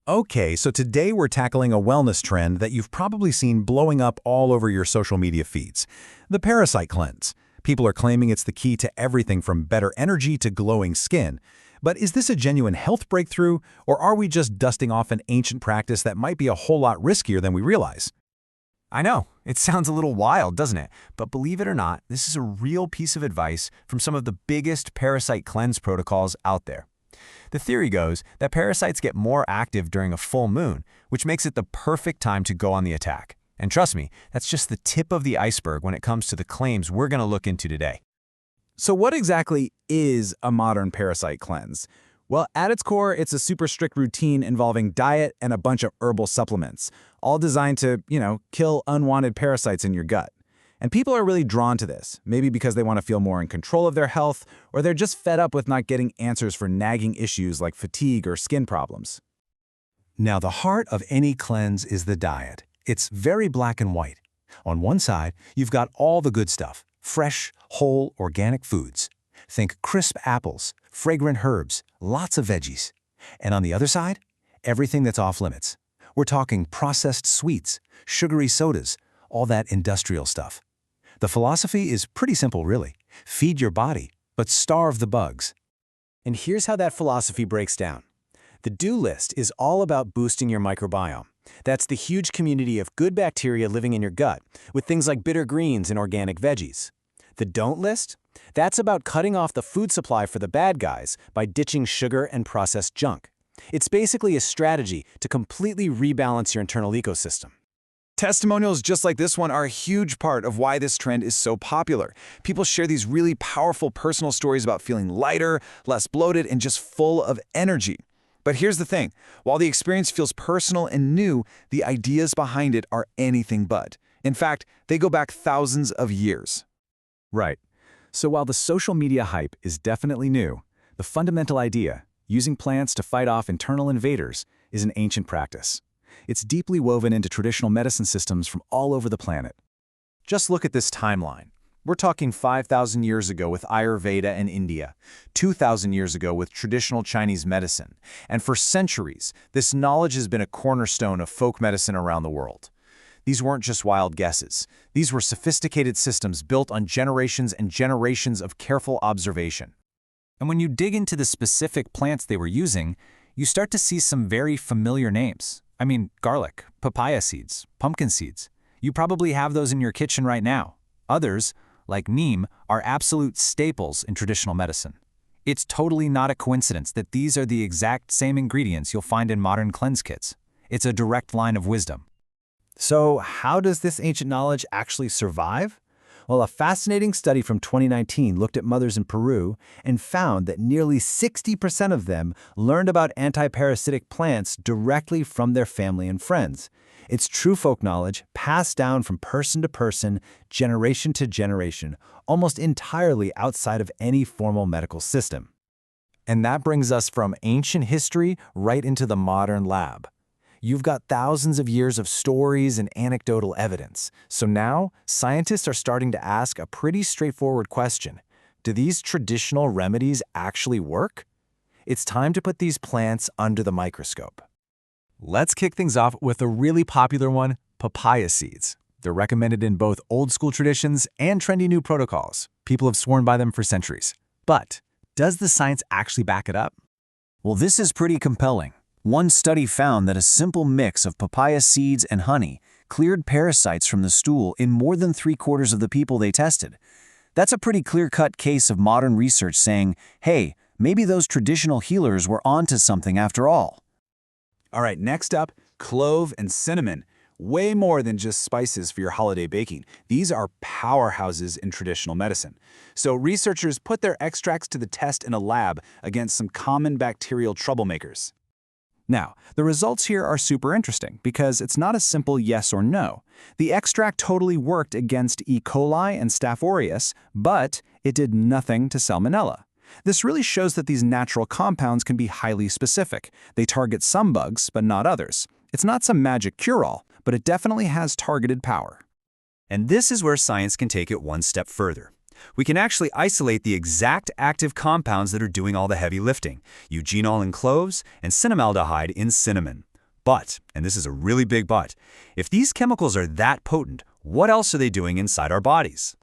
Okay, so today we're tackling a wellness trend that you've probably seen blowing up all over your social media feeds. The Parasite Cleanse. People are claiming it's the key to everything from better energy to glowing skin. But is this a genuine health breakthrough, or are we just dusting off an ancient practice that might be a whole lot riskier than we realize? I know, it sounds a little wild, doesn't it? But believe it or not, this is a real piece of advice from some of the biggest parasite cleanse protocols out there. The theory goes that parasites get more active during a full moon, which makes it the perfect time to go on the attack. And trust me, that's just the tip of the iceberg when it comes to the claims we're going to look into today. So what exactly is a modern parasite cleanse? Well, at its core, it's a super strict routine involving diet and a bunch of herbal supplements, all designed to, kill unwanted parasites in your gut. And people are really drawn to this, maybe because they want to feel more in control of their health, or they're just fed up with not getting answers for nagging issues like fatigue or skin problems. Now, the heart of any cleanse is the diet. It's very black and white. On one side, you've got all the good stuff, fresh, whole, organic foods. Think crisp apples, fragrant herbs, lots of veggies. And on the other side, everything that's off limits. We're talking processed sweets, sugary sodas, all that industrial stuff. The philosophy is pretty simple, really. Feed your body, but starve the bugs. And here's how that philosophy breaks down. The do list is all about boosting your microbiome. That's the huge community of good bacteria living in your gut, with things like bitter greens and organic veggies. The don't list? That's about cutting off the food supply for the bad guys by ditching sugar and processed junk. It's basically a strategy to completely rebalance your internal ecosystem. Testimonials just like this one are a huge part of why this trend is so popular. People share these really powerful personal stories about feeling lighter, less bloated, and just full of energy. But here's the thing. While the experience feels personal and new, the ideas behind it are anything but. In fact, they go back thousands of years. Right. So while the social media hype is definitely new, the fundamental idea, using plants to fight off internal invaders, is an ancient practice. It's deeply woven into traditional medicine systems from all over the planet. Just look at this timeline. We're talking 5,000 years ago with Ayurveda in India, 2,000 years ago with traditional Chinese medicine, and for centuries, this knowledge has been a cornerstone of folk medicine around the world. These weren't just wild guesses. These were sophisticated systems built on generations and generations of careful observation. And when you dig into the specific plants they were using, you start to see some very familiar names. I mean, garlic, papaya seeds, pumpkin seeds. You probably have those in your kitchen right now. Others, like neem, are absolute staples in traditional medicine. It's totally not a coincidence that these are the exact same ingredients you'll find in modern cleanse kits. It's a direct line of wisdom. So how does this ancient knowledge actually survive? Well, a fascinating study from 2019 looked at mothers in Peru and found that nearly 60% of them learned about anti-parasitic plants directly from their family and friends. It's true folk knowledge passed down from person to person, generation to generation, almost entirely outside of any formal medical system. And that brings us from ancient history right into the modern lab. You've got thousands of years of stories and anecdotal evidence. So now, scientists are starting to ask a pretty straightforward question. Do these traditional remedies actually work? It's time to put these plants under the microscope. Let's kick things off with a really popular one, papaya seeds. They're recommended in both old-school traditions and trendy new protocols. People have sworn by them for centuries. But does the science actually back it up? Well, this is pretty compelling. One study found that a simple mix of papaya seeds and honey cleared parasites from the stool in more than 3/4 of the people they tested. That's a pretty clear-cut case of modern research saying, hey, maybe those traditional healers were onto something after all. All right, next up, clove and cinnamon. Way more than just spices for your holiday baking. These are powerhouses in traditional medicine. So researchers put their extracts to the test in a lab against some common bacterial troublemakers. Now, the results here are super interesting because it's not a simple yes or no. The extract totally worked against E. coli and Staph aureus, but it did nothing to Salmonella. This really shows that these natural compounds can be highly specific. They target some bugs, but not others. It's not some magic cure-all, but it definitely has targeted power. And this is where science can take it one step further. We can actually isolate the exact active compounds that are doing all the heavy lifting, eugenol in cloves and cinnamaldehyde in cinnamon. But, and this is a really big but, if these chemicals are that potent, what else are they doing inside our bodies?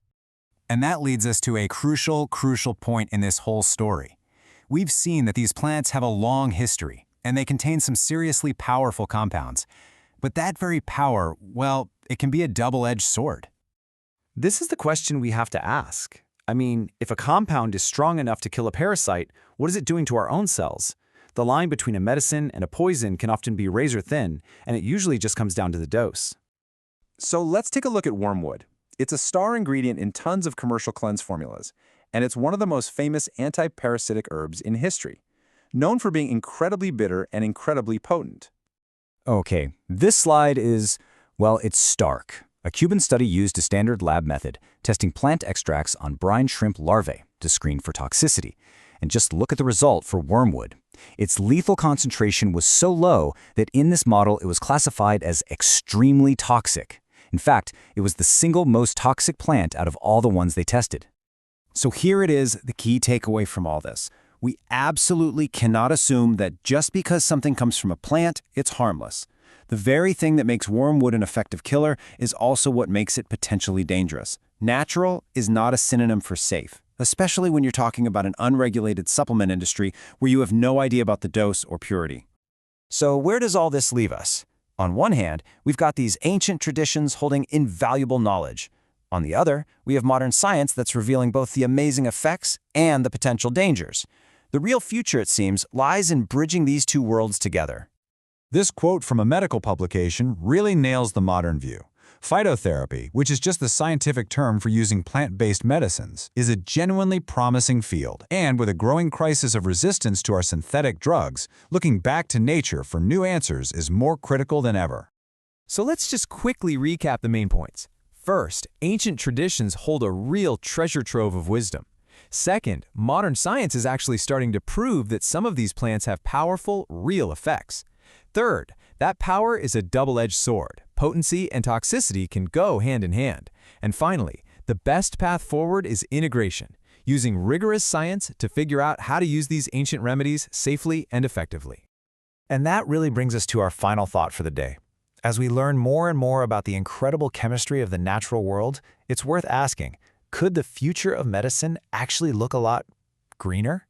And that leads us to a crucial point in this whole story. We've seen that these plants have a long history, and they contain some seriously powerful compounds. But that very power, well, it can be a double-edged sword. This is the question we have to ask. I mean, if a compound is strong enough to kill a parasite, what is it doing to our own cells? The line between a medicine and a poison can often be razor thin, and it usually just comes down to the dose. So let's take a look at wormwood. It's a star ingredient in tons of commercial cleanse formulas, and it's one of the most famous anti-parasitic herbs in history, known for being incredibly bitter and incredibly potent. Okay, this slide is, well, it's stark. A Cuban study used a standard lab method, testing plant extracts on brine shrimp larvae to screen for toxicity. And just look at the result for wormwood. Its lethal concentration was so low that in this model it was classified as extremely toxic. In fact, it was the single most toxic plant out of all the ones they tested. So here it is, the key takeaway from all this. We absolutely cannot assume that just because something comes from a plant, it's harmless. The very thing that makes wormwood an effective killer is also what makes it potentially dangerous. Natural is not a synonym for safe, especially when you're talking about an unregulated supplement industry where you have no idea about the dose or purity. So where does all this leave us? On one hand, we've got these ancient traditions holding invaluable knowledge. On the other, we have modern science that's revealing both the amazing effects and the potential dangers. The real future, it seems, lies in bridging these two worlds together. This quote from a medical publication really nails the modern view. Phytotherapy, which is just the scientific term for using plant-based medicines, is a genuinely promising field. And with a growing crisis of resistance to our synthetic drugs, looking back to nature for new answers is more critical than ever. So let's just quickly recap the main points. First, ancient traditions hold a real treasure trove of wisdom. Second, modern science is actually starting to prove that some of these plants have powerful, real effects. Third, that power is a double-edged sword. Potency and toxicity can go hand in hand. And finally, the best path forward is integration, using rigorous science to figure out how to use these ancient remedies safely and effectively. And that really brings us to our final thought for the day. As we learn more and more about the incredible chemistry of the natural world, it's worth asking, could the future of medicine actually look a lot greener?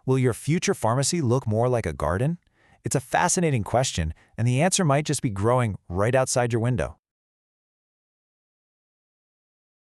Will your future pharmacy look more like a garden? It's a fascinating question, and the answer might just be growing right outside your window.